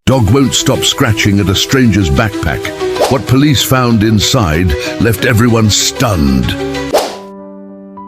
Dog won't stop scratching at a stranger's backpack. What police found inside left everyone stunned.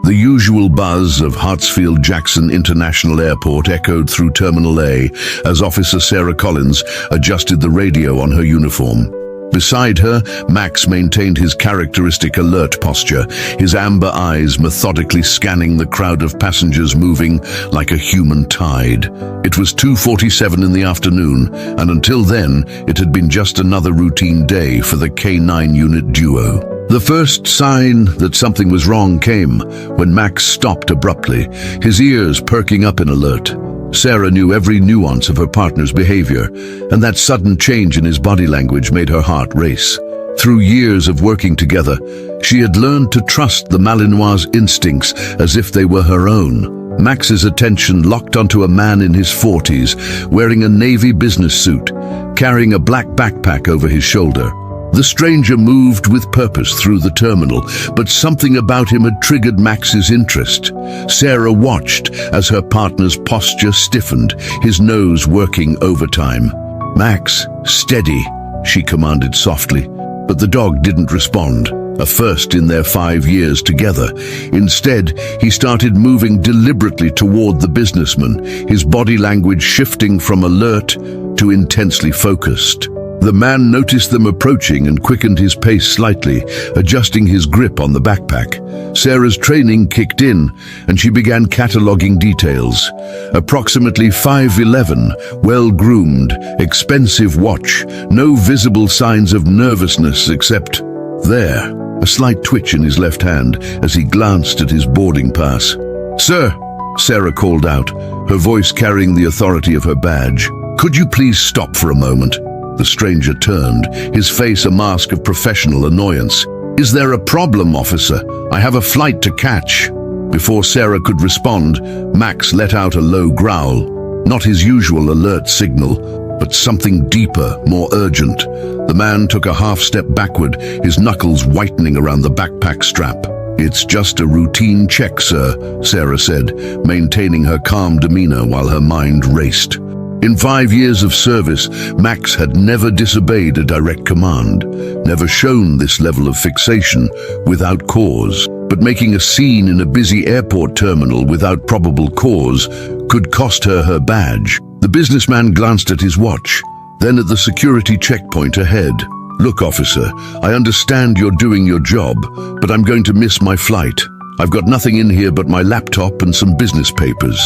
The usual buzz of Hartsfield-Jackson International Airport echoed through Terminal A as Officer Sarah Collins adjusted the radio on her uniform. Beside her, Max maintained his characteristic alert posture, his amber eyes methodically scanning the crowd of passengers moving like a human tide. It was 2:47 in the afternoon, and until then, it had been just another routine day for the K9 unit duo. The first sign that something was wrong came when Max stopped abruptly, his ears perking up in alert. Sarah knew every nuance of her partner's behavior, and that sudden change in his body language made her heart race. Through years of working together, she had learned to trust the Malinois' instincts as if they were her own. Max's attention locked onto a man in his 40s, wearing a navy business suit, carrying a black backpack over his shoulder. The stranger moved with purpose through the terminal, but something about him had triggered Max's interest. Sarah watched as her partner's posture stiffened, his nose working overtime. "Max, steady," she commanded softly, but the dog didn't respond, a first in their 5 years together. Instead, he started moving deliberately toward the businessman, his body language shifting from alert to intensely focused. The man noticed them approaching and quickened his pace slightly, adjusting his grip on the backpack. Sarah's training kicked in, and she began cataloging details. Approximately 5'11", well-groomed, expensive watch, no visible signs of nervousness except there, a slight twitch in his left hand as he glanced at his boarding pass. "Sir," Sarah called out, her voice carrying the authority of her badge, "could you please stop for a moment?" The stranger turned, his face a mask of professional annoyance. "Is there a problem, officer? I have a flight to catch." Before Sarah could respond, Max let out a low growl. Not his usual alert signal, but something deeper, more urgent. The man took a half-step backward, his knuckles whitening around the backpack strap. "It's just a routine check, sir," Sarah said, maintaining her calm demeanor while her mind raced. In 5 years of service, Max had never disobeyed a direct command, never shown this level of fixation without cause. But making a scene in a busy airport terminal without probable cause could cost her her badge. The businessman glanced at his watch, then at the security checkpoint ahead. "Look, officer, I understand you're doing your job, but I'm going to miss my flight. I've got nothing in here but my laptop and some business papers."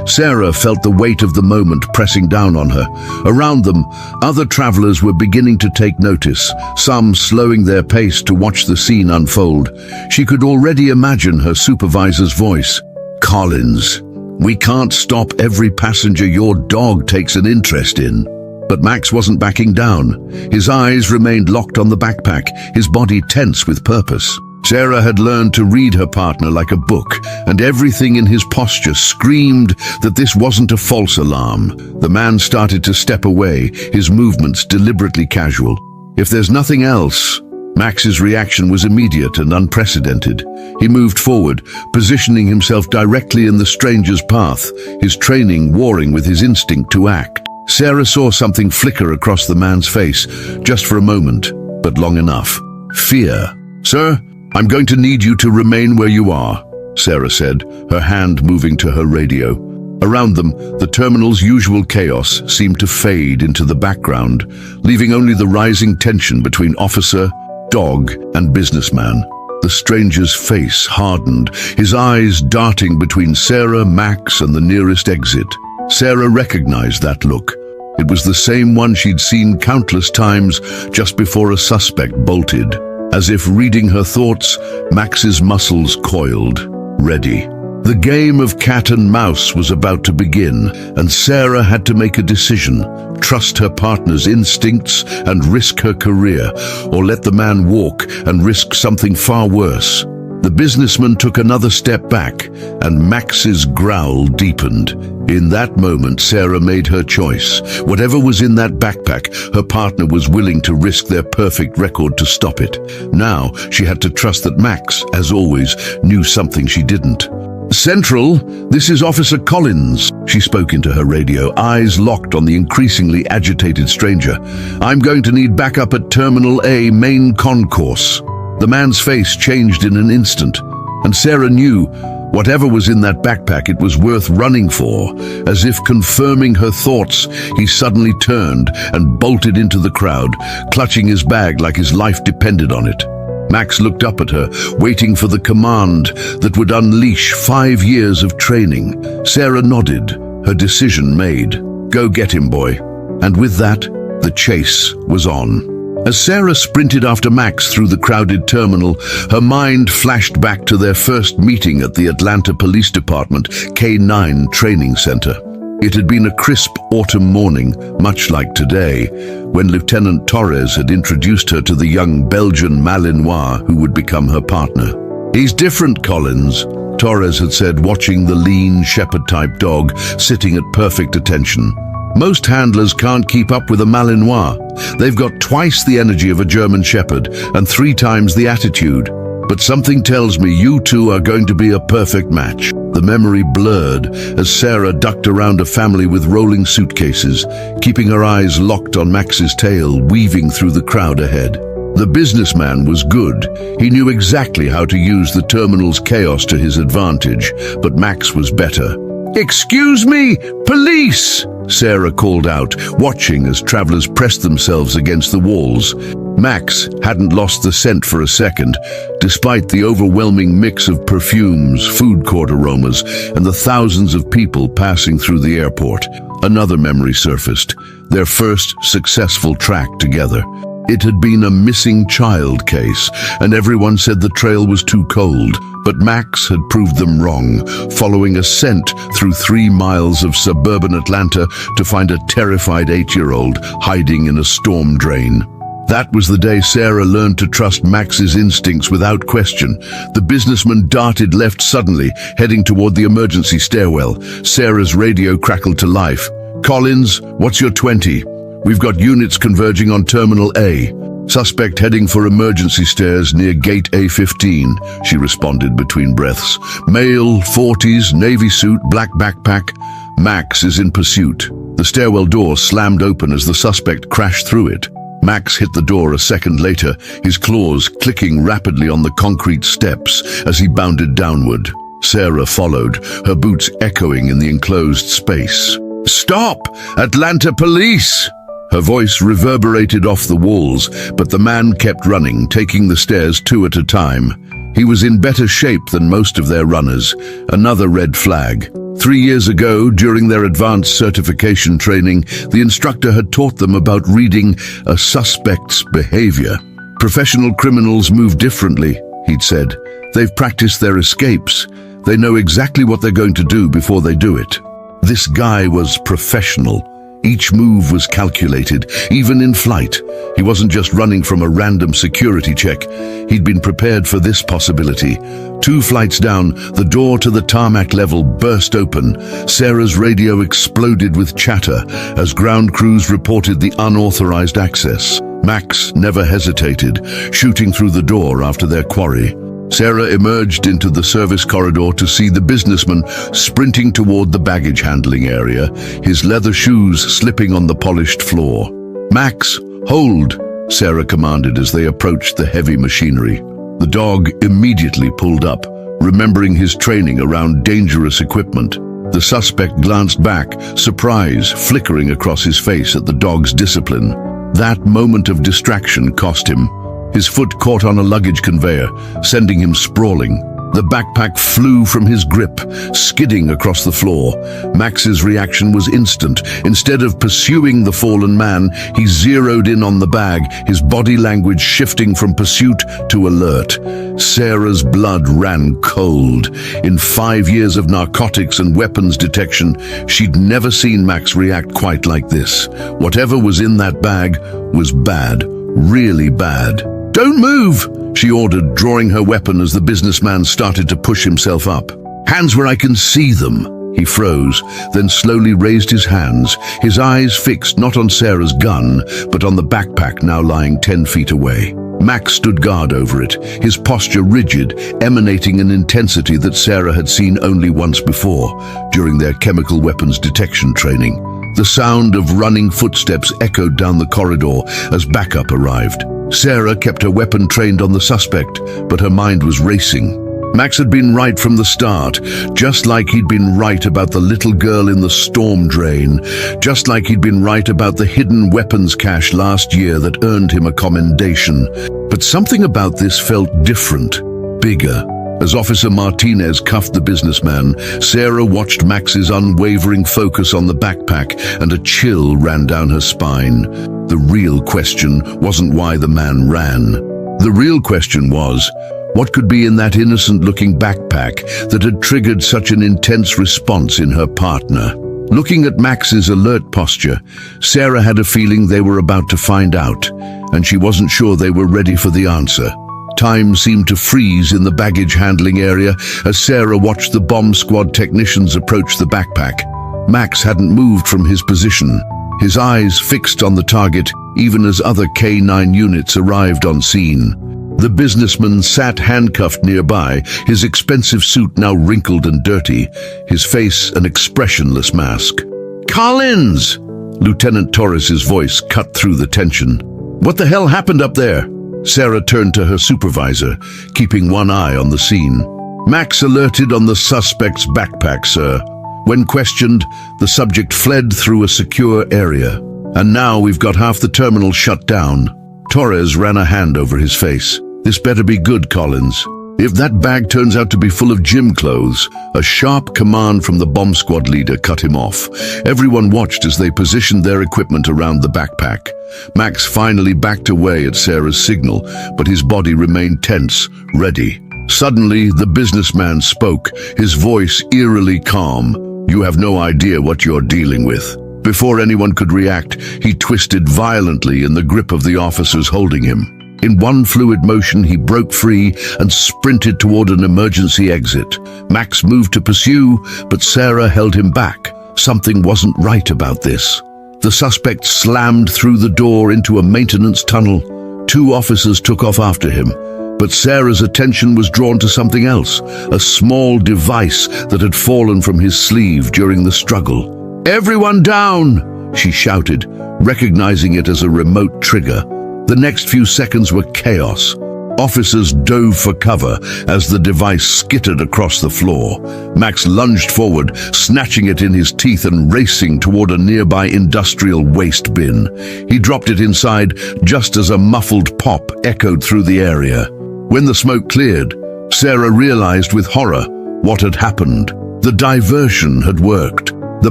Sarah felt the weight of the moment pressing down on her. Around them, other travelers were beginning to take notice, some slowing their pace to watch the scene unfold. She could already imagine her supervisor's voice. "Collins, we can't stop every passenger your dog takes an interest in." But Max wasn't backing down. His eyes remained locked on the backpack, his body tense with purpose. Sarah had learned to read her partner like a book, and everything in his posture screamed that this wasn't a false alarm. The man started to step away, his movements deliberately casual. "If there's nothing else..." Max's reaction was immediate and unprecedented. He moved forward, positioning himself directly in the stranger's path, his training warring with his instinct to act. Sarah saw something flicker across the man's face, just for a moment, but long enough. Fear. "Sir, I'm going to need you to remain where you are," Sarah said, her hand moving to her radio. Around them, the terminal's usual chaos seemed to fade into the background, leaving only the rising tension between officer, dog, and businessman. The stranger's face hardened, his eyes darting between Sarah, Max, and the nearest exit. Sarah recognized that look. It was the same one she'd seen countless times just before a suspect bolted. As if reading her thoughts, Max's muscles coiled, ready. The game of cat and mouse was about to begin, and Sarah had to make a decision: trust her partner's instincts and risk her career, or let the man walk and risk something far worse. The businessman took another step back, and Max's growl deepened. In that moment, Sarah made her choice. Whatever was in that backpack, her partner was willing to risk their perfect record to stop it. Now, she had to trust that Max, as always, knew something she didn't. "Central, this is Officer Collins," she spoke into her radio, eyes locked on the increasingly agitated stranger. "I'm going to need backup at Terminal A main concourse." The man's face changed in an instant, and Sarah knew whatever was in that backpack, it was worth running for. As if confirming her thoughts, he suddenly turned and bolted into the crowd, clutching his bag like his life depended on it. Max looked up at her, waiting for the command that would unleash 5 years of training. Sarah nodded, her decision made. "Go get him, boy." And with that, the chase was on. As Sarah sprinted after Max through the crowded terminal, her mind flashed back to their first meeting at the Atlanta Police Department K9 Training Center. It had been a crisp autumn morning, much like today, when Lieutenant Torres had introduced her to the young Belgian Malinois who would become her partner. "He's different, Collins," Torres had said, watching the lean shepherd-type dog sitting at perfect attention. "Most handlers can't keep up with a Malinois. They've got twice the energy of a German shepherd and 3 times the attitude. But something tells me you two are going to be a perfect match." The memory blurred as Sarah ducked around a family with rolling suitcases, keeping her eyes locked on Max's tail, weaving through the crowd ahead. The businessman was good. He knew exactly how to use the terminal's chaos to his advantage, but Max was better. "Excuse me, police!" Sarah called out, watching as travelers pressed themselves against the walls. Max hadn't lost the scent for a second, despite the overwhelming mix of perfumes, food court aromas, and the thousands of people passing through the airport. Another memory surfaced, their first successful track together. It had been a missing child case, and everyone said the trail was too cold. But Max had proved them wrong, following a scent through 3 miles of suburban Atlanta to find a terrified 8-year-old hiding in a storm drain. That was the day Sarah learned to trust Max's instincts without question. The businessman darted left suddenly, heading toward the emergency stairwell. Sarah's radio crackled to life. "Collins, what's your 20? We've got units converging on Terminal A. Suspect heading for emergency stairs near Gate A15, she responded between breaths. Male, 40s, navy suit, black backpack. Max is in pursuit. The stairwell door slammed open as the suspect crashed through it. Max hit the door a second later, his claws clicking rapidly on the concrete steps as he bounded downward. Sarah followed, her boots echoing in the enclosed space. "Stop! Atlanta Police!" Her voice reverberated off the walls, but the man kept running, taking the stairs 2 at a time. He was in better shape than most of their runners. Another red flag. 3 years ago, during their advanced certification training, the instructor had taught them about reading a suspect's behavior. "Professional criminals move differently," he'd said. "They've practiced their escapes. They know exactly what they're going to do before they do it." This guy was professional. Each move was calculated, even in flight. He wasn't just running from a random security check. He'd been prepared for this possibility. 2 flights down, the door to the tarmac level burst open. Sarah's radio exploded with chatter as ground crews reported the unauthorized access. Max never hesitated, shooting through the door after their quarry. Sarah emerged into the service corridor to see the businessman sprinting toward the baggage handling area, his leather shoes slipping on the polished floor. "Max, hold," Sarah commanded as they approached the heavy machinery. The dog immediately pulled up, remembering his training around dangerous equipment. The suspect glanced back, surprise flickering across his face at the dog's discipline. That moment of distraction cost him. His foot caught on a luggage conveyor, sending him sprawling. The backpack flew from his grip, skidding across the floor. Max's reaction was instant. Instead of pursuing the fallen man, he zeroed in on the bag, his body language shifting from pursuit to alert. Sarah's blood ran cold. In 5 years of narcotics and weapons detection, she'd never seen Max react quite like this. Whatever was in that bag was bad, really bad. "Don't move!" she ordered, drawing her weapon as the businessman started to push himself up. "Hands where I can see them." He froze, then slowly raised his hands, his eyes fixed not on Sarah's gun, but on the backpack now lying 10 feet away. Max stood guard over it, his posture rigid, emanating an intensity that Sarah had seen only once before, during their chemical weapons detection training. The sound of running footsteps echoed down the corridor as backup arrived. Sarah kept her weapon trained on the suspect, but her mind was racing. Max had been right from the start, just like he'd been right about the little girl in the storm drain, just like he'd been right about the hidden weapons cache last year that earned him a commendation. But something about this felt different, bigger. As Officer Martinez cuffed the businessman, Sarah watched Max's unwavering focus on the backpack, and a chill ran down her spine. The real question wasn't why the man ran. The real question was, what could be in that innocent-looking backpack that had triggered such an intense response in her partner? Looking at Max's alert posture, Sarah had a feeling they were about to find out, and she wasn't sure they were ready for the answer. Time seemed to freeze in the baggage handling area as Sarah watched the bomb squad technicians approach the backpack. Max hadn't moved from his position, his eyes fixed on the target even as other K-9 units arrived on scene. The businessman sat handcuffed nearby, his expensive suit now wrinkled and dirty, his face an expressionless mask. "Collins!" Lieutenant Torres's voice cut through the tension. "What the hell happened up there?" Sarah turned to her supervisor, keeping one eye on the scene. "Max alerted on the suspect's backpack, sir. When questioned, the subject fled through a secure area. And now we've got half the terminal shut down." Torres ran a hand over his face. "This better be good, Collins. If that bag turns out to be full of gym clothes..." A sharp command from the bomb squad leader cut him off. Everyone watched as they positioned their equipment around the backpack. Max finally backed away at Sarah's signal, but his body remained tense, ready. Suddenly, the businessman spoke, his voice eerily calm. "You have no idea what you're dealing with." Before anyone could react, he twisted violently in the grip of the officers holding him. In one fluid motion, he broke free and sprinted toward an emergency exit. Max moved to pursue, but Sarah held him back. Something wasn't right about this. The suspect slammed through the door into a maintenance tunnel. 2 officers took off after him, but Sarah's attention was drawn to something else, a small device that had fallen from his sleeve during the struggle. "Everyone down!" she shouted, recognizing it as a remote trigger. The next few seconds were chaos. Officers dove for cover as the device skittered across the floor. Max lunged forward, snatching it in his teeth and racing toward a nearby industrial waste bin. He dropped it inside just as a muffled pop echoed through the area. When the smoke cleared, Sarah realized with horror what had happened. The diversion had worked. The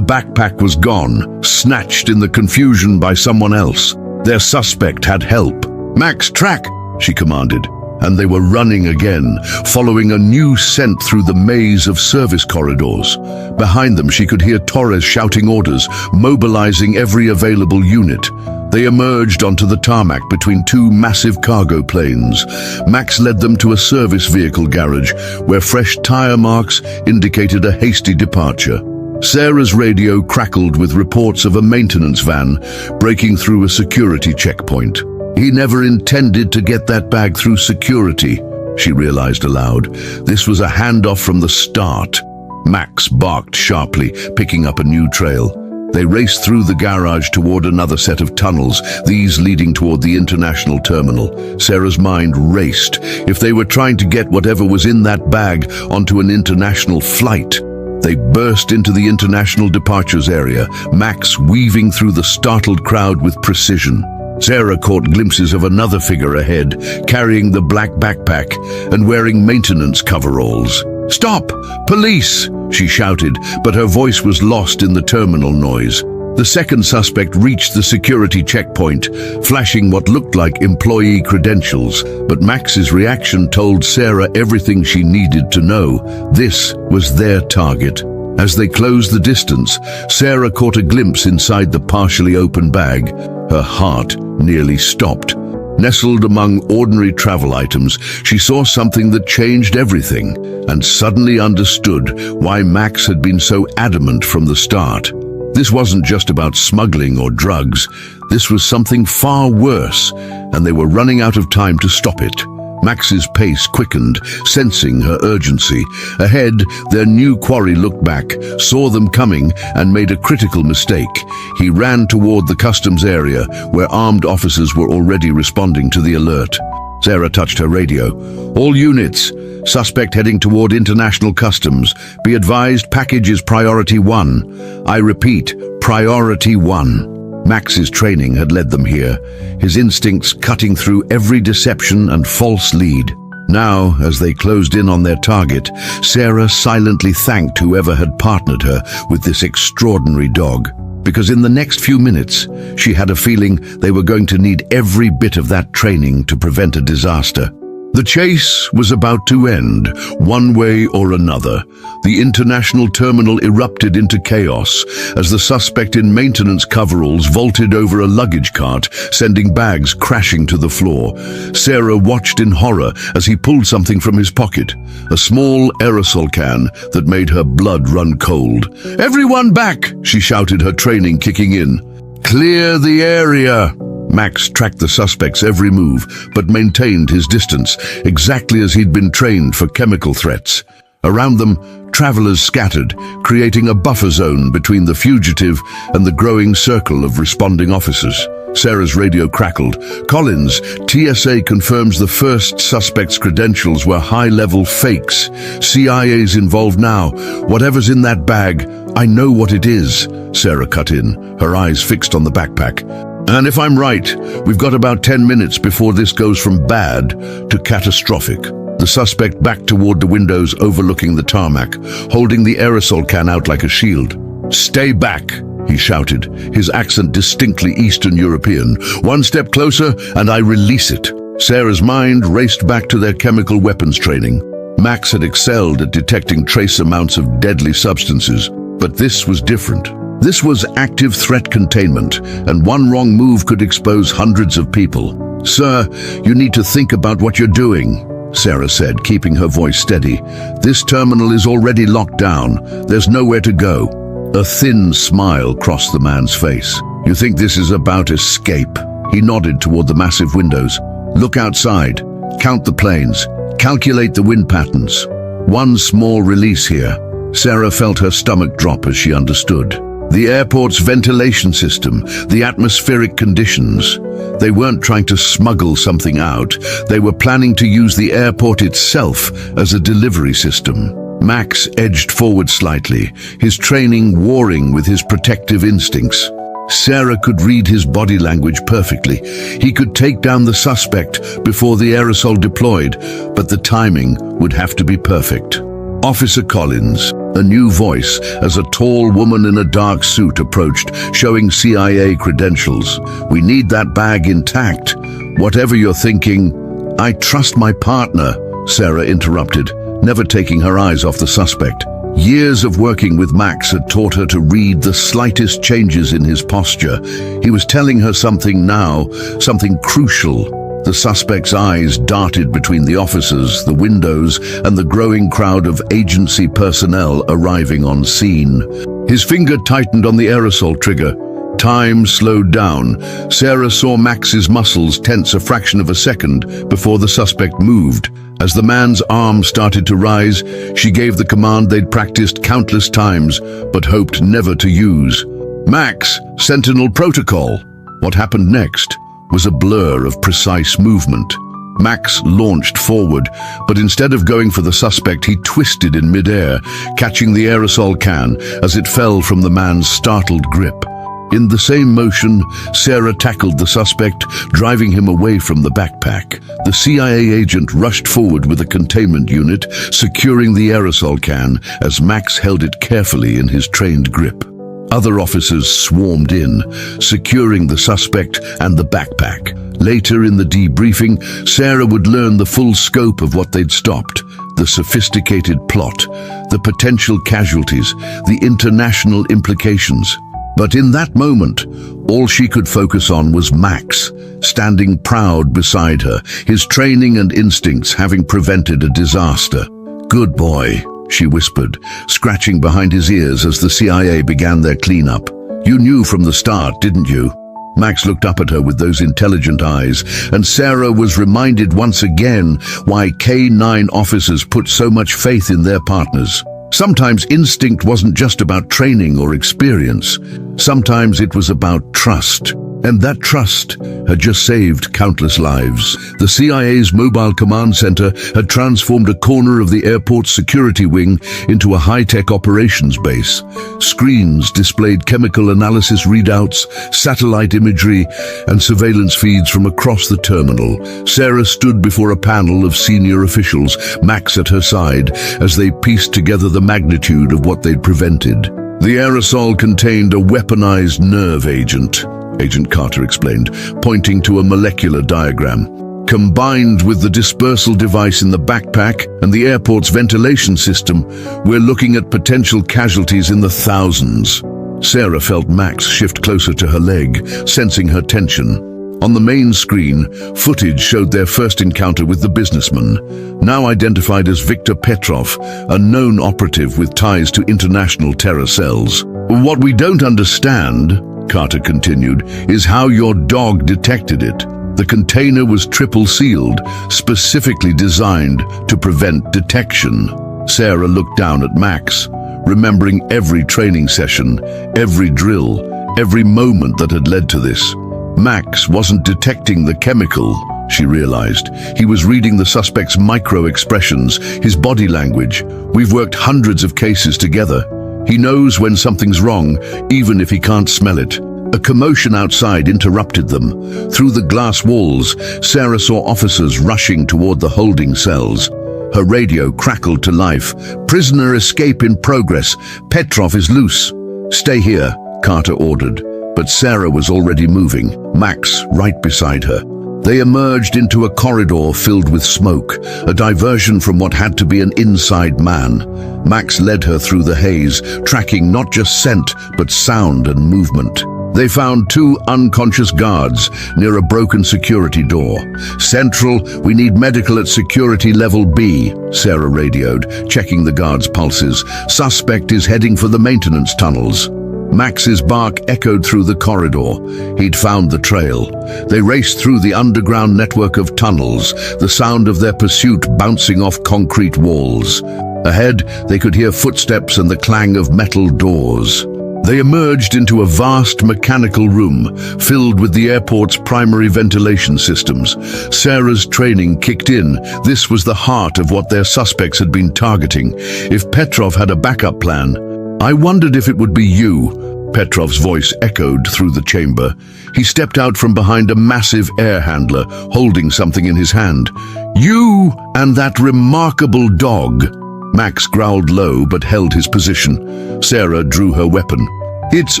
backpack was gone, snatched in the confusion by someone else. Their suspect had help. "Max, track!" she commanded, and they were running again, following a new scent through the maze of service corridors. Behind them, she could hear Torres shouting orders, mobilizing every available unit. They emerged onto the tarmac between 2 massive cargo planes. Max led them to a service vehicle garage, where fresh tire marks indicated a hasty departure. Sarah's radio crackled with reports of a maintenance van breaking through a security checkpoint. He never intended to get that bag through security, she realized aloud. This was a handoff from the start. Max barked sharply, picking up a new trail. They raced through the garage toward another set of tunnels, these leading toward the international terminal. Sarah's mind raced. If they were trying to get whatever was in that bag onto an international flight. They burst into the international departures area, Max weaving through the startled crowd with precision. Sarah caught glimpses of another figure ahead, carrying the black backpack and wearing maintenance coveralls. "Stop! Police!" she shouted, but her voice was lost in the terminal noise. The second suspect reached the security checkpoint, flashing what looked like employee credentials, but Max's reaction told Sarah everything she needed to know. This was their target. As they closed the distance, Sarah caught a glimpse inside the partially open bag. Her heart nearly stopped. Nestled among ordinary travel items, she saw something that changed everything, and suddenly understood why Max had been so adamant from the start. This wasn't just about smuggling or drugs. This was something far worse, and they were running out of time to stop it. Max's pace quickened, sensing her urgency. Ahead, their new quarry looked back, saw them coming, and made a critical mistake. He ran toward the customs area, where armed officers were already responding to the alert. Sarah touched her radio. "All units, suspect heading toward international customs. Be advised, package is priority 1. I repeat, priority 1. Max's training had led them here, his instincts cutting through every deception and false lead. Now, as they closed in on their target, Sarah silently thanked whoever had partnered her with this extraordinary dog. Because in the next few minutes, she had a feeling they were going to need every bit of that training to prevent a disaster. The chase was about to end, one way or another. The international terminal erupted into chaos as the suspect in maintenance coveralls vaulted over a luggage cart, sending bags crashing to the floor. Sarah watched in horror as he pulled something from his pocket, a small aerosol can that made her blood run cold. "Everyone back!" she shouted, her training kicking in. "Clear the area!" Max tracked the suspect's every move, but maintained his distance, exactly as he'd been trained for chemical threats. Around them, travelers scattered, creating a buffer zone between the fugitive and the growing circle of responding officers. Sarah's radio crackled. "Collins, TSA confirms the first suspect's credentials were high-level fakes. CIA's involved now. Whatever's in that bag, I know what it is," Sarah cut in, her eyes fixed on the backpack. "And if I'm right, we've got about 10 minutes before this goes from bad to catastrophic." The suspect backed toward the windows overlooking the tarmac, holding the aerosol can out like a shield. "Stay back," he shouted, his accent distinctly Eastern European. "One step closer and I release it." Sarah's mind raced back to their chemical weapons training. Max had excelled at detecting trace amounts of deadly substances, but this was different. This was active threat containment, and one wrong move could expose hundreds of people. "Sir, you need to think about what you're doing," Sarah said, keeping her voice steady. "This terminal is already locked down. There's nowhere to go." A thin smile crossed the man's face. "You think this is about escape?" He nodded toward the massive windows. "Look outside. Count the planes. Calculate the wind patterns. One small release here." Sarah felt her stomach drop as she understood. The airport's ventilation system, the atmospheric conditions. They weren't trying to smuggle something out. They were planning to use the airport itself as a delivery system. Max edged forward slightly, his training warring with his protective instincts. Sarah could read his body language perfectly. He could take down the suspect before the aerosol deployed, but the timing would have to be perfect. "Officer Collins," a new voice as a tall woman in a dark suit approached, showing CIA credentials. "We need that bag intact. Whatever you're thinking." "I trust my partner," Sarah interrupted, never taking her eyes off the suspect. Years of working with Max had taught her to read the slightest changes in his posture. He was telling her something now, something crucial. The suspect's eyes darted between the officers, the windows, and the growing crowd of agency personnel arriving on scene. His finger tightened on the aerosol trigger. Time slowed down. Sarah saw Max's muscles tense a fraction of a second before the suspect moved. As the man's arm started to rise, she gave the command they'd practiced countless times, but hoped never to use. "Max, Sentinel Protocol." What happened next was a blur of precise movement. Max launched forward, but instead of going for the suspect, he twisted in midair, catching the aerosol can as it fell from the man's startled grip. In the same motion, Sarah tackled the suspect, driving him away from the backpack. The CIA agent rushed forward with a containment unit, securing the aerosol can as Max held it carefully in his trained grip. Other officers swarmed in, securing the suspect and the backpack. Later in the debriefing, Sarah would learn the full scope of what they'd stopped, the sophisticated plot, the potential casualties, the international implications. But in that moment, all she could focus on was Max, standing proud beside her, his training and instincts having prevented a disaster. "Good boy," she whispered, scratching behind his ears as the CIA began their cleanup. You knew from the start, didn't you? Max looked up at her with those intelligent eyes, and Sarah was reminded once again why K9 officers put so much faith in their partners. Sometimes instinct wasn't just about training or experience. Sometimes it was about trust. And that trust had just saved countless lives. The CIA's mobile command center had transformed a corner of the airport's security wing into a high-tech operations base. Screens displayed chemical analysis readouts, satellite imagery, and surveillance feeds from across the terminal. Sarah stood before a panel of senior officials, Max at her side, as they pieced together the magnitude of what they'd prevented. The aerosol contained a weaponized nerve agent, Agent Carter explained, pointing to a molecular diagram. Combined with the dispersal device in the backpack and the airport's ventilation system, we're looking at potential casualties in the thousands. Sarah felt Max shift closer to her leg, sensing her tension. On the main screen, footage showed their first encounter with the businessman, now identified as Viktor Petrov, a known operative with ties to international terror cells. What we don't understand, Carter continued, is how your dog detected it. The container was triple sealed, specifically designed to prevent detection. Sarah looked down at Max, remembering every training session, every drill, every moment that had led to this. Max wasn't detecting the chemical, she realized. He was reading the suspect's micro-expressions, his body language. We've worked hundreds of cases together. He knows when something's wrong, even if he can't smell it. A commotion outside interrupted them. Through the glass walls, Sarah saw officers rushing toward the holding cells. Her radio crackled to life. "Prisoner escape in progress. Petrov is loose." "Stay here," Carter ordered. But Sarah was already moving, Max right beside her. They emerged into a corridor filled with smoke, a diversion from what had to be an inside man. Max led her through the haze, tracking not just scent, but sound and movement. They found two unconscious guards near a broken security door. "Central, we need medical at security level B," Sarah radioed, checking the guards' pulses. "Suspect is heading for the maintenance tunnels." Max's bark echoed through the corridor. He'd found the trail. They raced through the underground network of tunnels, the sound of their pursuit bouncing off concrete walls. Ahead, they could hear footsteps and the clang of metal doors. They emerged into a vast mechanical room filled with the airport's primary ventilation systems. Sarah's training kicked in. This was the heart of what their suspects had been targeting. If Petrov had a backup plan, "I wondered if it would be you," Petrov's voice echoed through the chamber. He stepped out from behind a massive air handler, holding something in his hand. "You and that remarkable dog." Max growled low but held his position. Sarah drew her weapon. "It's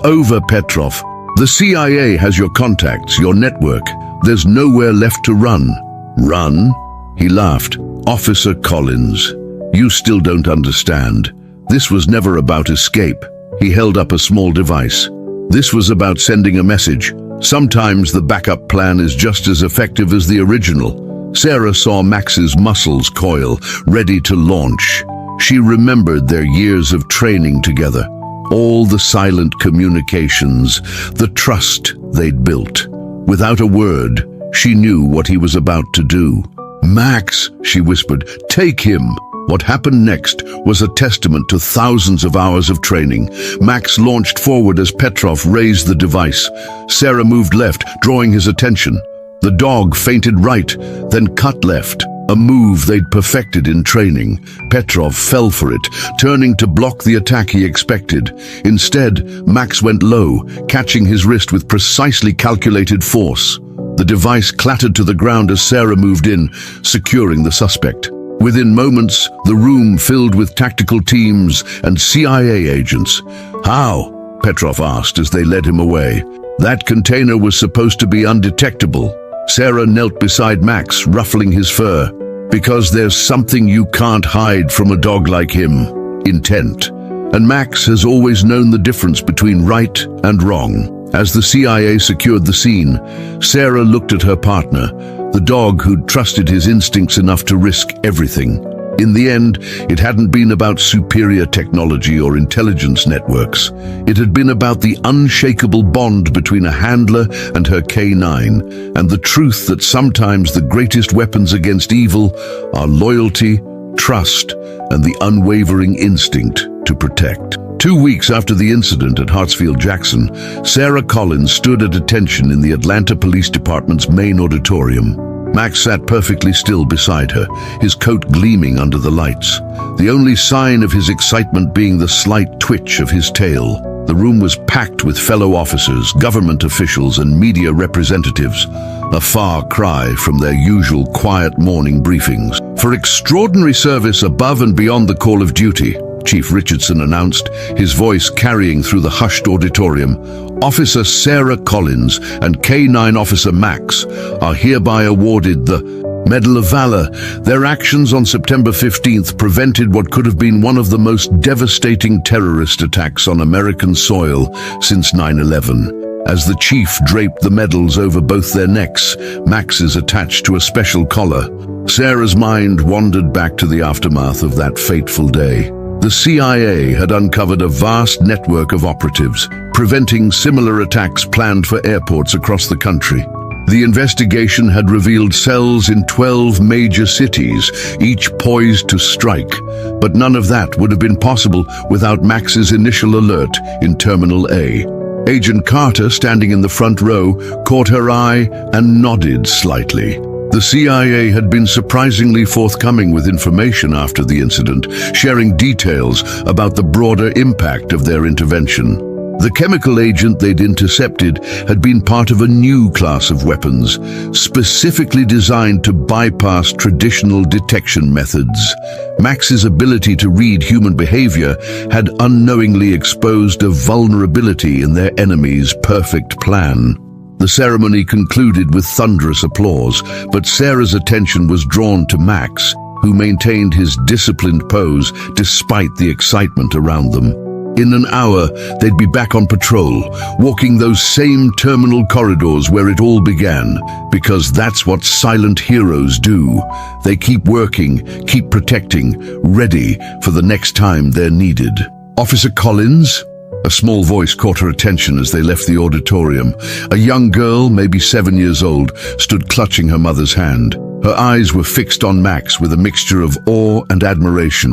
over, Petrov. The CIA has your contacts, your network. There's nowhere left to run." "Run?" He laughed. "Officer Collins, you still don't understand. This was never about escape." He held up a small device. "This was about sending a message. Sometimes the backup plan is just as effective as the original." Sarah saw Max's muscles coil, ready to launch. She remembered their years of training together, all the silent communications, the trust they'd built. Without a word, she knew what he was about to do. "Max," she whispered, "take him." What happened next was a testament to thousands of hours of training. Max launched forward as Petrov raised the device. Sarah moved left, drawing his attention. The dog feinted right, then cut left, a move they'd perfected in training. Petrov fell for it, turning to block the attack he expected. Instead, Max went low, catching his wrist with precisely calculated force. The device clattered to the ground as Sarah moved in, securing the suspect. Within moments, the room filled with tactical teams and CIA agents. "How?" Petrov asked as they led him away. "That container was supposed to be undetectable." Sarah knelt beside Max, ruffling his fur. "Because there's something you can't hide from a dog like him: intent. And Max has always known the difference between right and wrong." As the CIA secured the scene, Sarah looked at her partner, the dog who'd trusted his instincts enough to risk everything. In the end, it hadn't been about superior technology or intelligence networks. It had been about the unshakable bond between a handler and her K9, and the truth that sometimes the greatest weapons against evil are loyalty, trust, and the unwavering instinct to protect. 2 weeks after the incident at Hartsfield-Jackson, Sarah Collins stood at attention in the Atlanta Police Department's main auditorium. Max sat perfectly still beside her, his coat gleaming under the lights, the only sign of his excitement being the slight twitch of his tail. The room was packed with fellow officers, government officials, and media representatives, a far cry from their usual quiet morning briefings. For extraordinary service above and beyond the call of duty, Chief Richardson announced, his voice carrying through the hushed auditorium, Officer Sarah Collins and K9 Officer Max are hereby awarded the Medal of Valor. Their actions on September 15th prevented what could have been one of the most devastating terrorist attacks on American soil since 9/11. As the chief draped the medals over both their necks, Max's attached to a special collar, Sarah's mind wandered back to the aftermath of that fateful day. The CIA had uncovered a vast network of operatives, preventing similar attacks planned for airports across the country. The investigation had revealed cells in 12 major cities, each poised to strike, but none of that would have been possible without Max's initial alert in Terminal A. Agent Carter, standing in the front row, caught her eye and nodded slightly. The CIA had been surprisingly forthcoming with information after the incident, sharing details about the broader impact of their intervention. The chemical agent they'd intercepted had been part of a new class of weapons, specifically designed to bypass traditional detection methods. Max's ability to read human behavior had unknowingly exposed a vulnerability in their enemy's perfect plan. The ceremony concluded with thunderous applause, but Sarah's attention was drawn to Max, who maintained his disciplined pose despite the excitement around them. In an hour, they'd be back on patrol, walking those same terminal corridors where it all began, because that's what silent heroes do. They keep working, keep protecting, ready for the next time they're needed. Officer Collins? A small voice caught her attention as they left the auditorium. A young girl, maybe 7 years old, stood clutching her mother's hand. Her eyes were fixed on Max with a mixture of awe and admiration.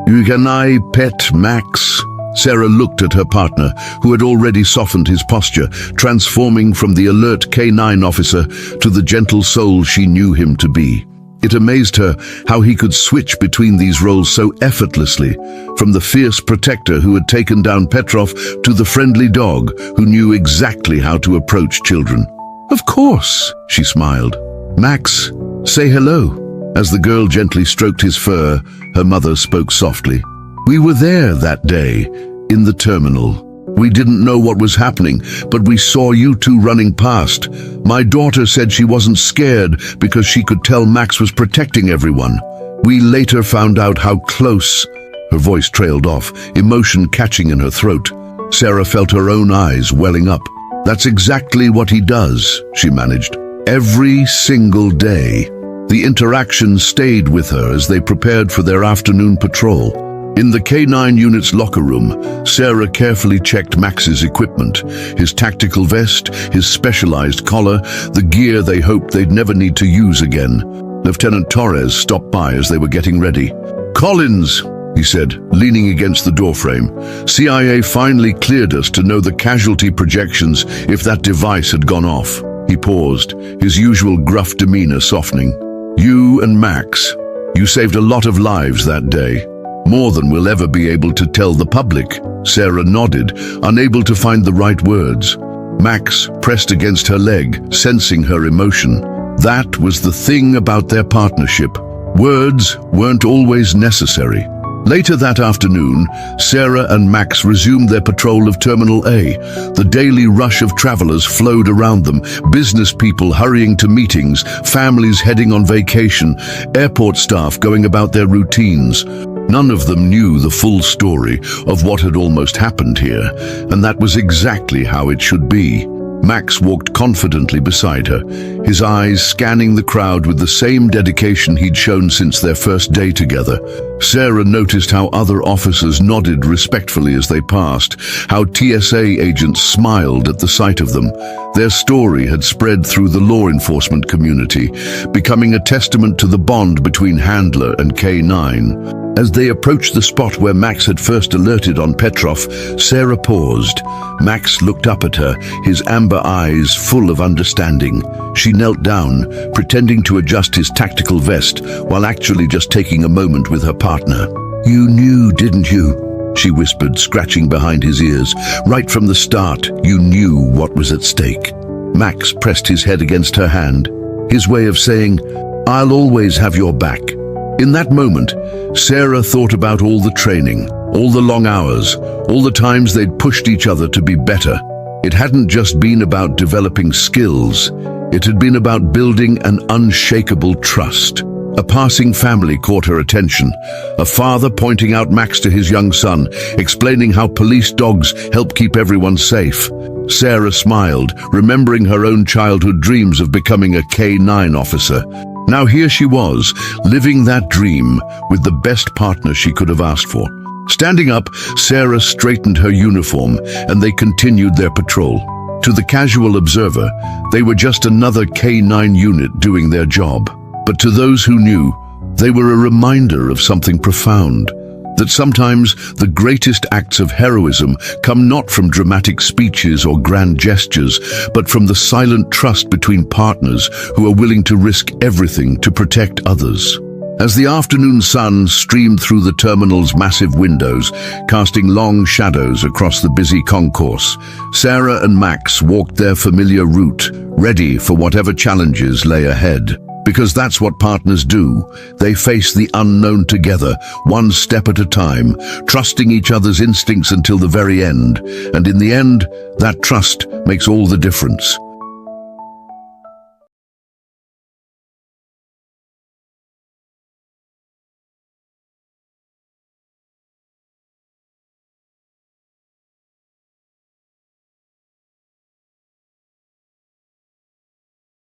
"You can I pet Max?" Sarah looked at her partner, who had already softened his posture, transforming from the alert K9 officer to the gentle soul she knew him to be. It amazed her how he could switch between these roles so effortlessly, from the fierce protector who had taken down Petrov to the friendly dog who knew exactly how to approach children. "Of course," she smiled. "Max, say hello." As the girl gently stroked his fur, her mother spoke softly. "We were there that day, in the terminal. We didn't know what was happening, but we saw you two running past. My daughter said she wasn't scared because she could tell Max was protecting everyone. We later found out how close." Her voice trailed off, emotion catching in her throat. Sarah felt her own eyes welling up. "That's exactly what he does," she managed. "Every single day." The interaction stayed with her as they prepared for their afternoon patrol. In the K9 unit's locker room, Sarah carefully checked Max's equipment, his tactical vest, his specialized collar, the gear they hoped they'd never need to use again. Lieutenant Torres stopped by as they were getting ready. "Collins," he said, leaning against the doorframe, "CIA finally cleared us to know the casualty projections if that device had gone off." He paused, his usual gruff demeanor softening. "You and Max, you saved a lot of lives that day. More than we'll ever be able to tell the public." Sarah nodded, unable to find the right words. Max pressed against her leg, sensing her emotion. That was the thing about their partnership. Words weren't always necessary. Later that afternoon, Sarah and Max resumed their patrol of Terminal A. The daily rush of travelers flowed around them, business people hurrying to meetings, families heading on vacation, airport staff going about their routines. None of them knew the full story of what had almost happened here, and that was exactly how it should be. Max walked confidently beside her, his eyes scanning the crowd with the same dedication he'd shown since their first day together. Sarah noticed how other officers nodded respectfully as they passed, how TSA agents smiled at the sight of them. Their story had spread through the law enforcement community, becoming a testament to the bond between Handler and K9. As they approached the spot where Max had first alerted on Petrov, Sarah paused. Max looked up at her, his amber eyes full of understanding. She knelt down, pretending to adjust his tactical vest, while actually just taking a moment with her partner. "You knew, didn't you?" she whispered, scratching behind his ears. "Right from the start, you knew what was at stake." Max pressed his head against her hand, his way of saying, "I'll always have your back." In that moment, Sarah thought about all the training, all the long hours, all the times they'd pushed each other to be better. It hadn't just been about developing skills, it had been about building an unshakable trust. A passing family caught her attention, a father pointing out Max to his young son, explaining how police dogs help keep everyone safe. Sarah smiled, remembering her own childhood dreams of becoming a K9 officer. Now here she was, living that dream with the best partner she could have asked for. Standing up, Sarah straightened her uniform and they continued their patrol. To the casual observer, they were just another K9 unit doing their job. But to those who knew, they were a reminder of something profound. That sometimes the greatest acts of heroism come not from dramatic speeches or grand gestures, but from the silent trust between partners who are willing to risk everything to protect others. As the afternoon sun streamed through the terminal's massive windows, casting long shadows across the busy concourse, Sarah and Max walked their familiar route, ready for whatever challenges lay ahead. Because that's what partners do. They face the unknown together, one step at a time, trusting each other's instincts until the very end. And in the end, that trust makes all the difference.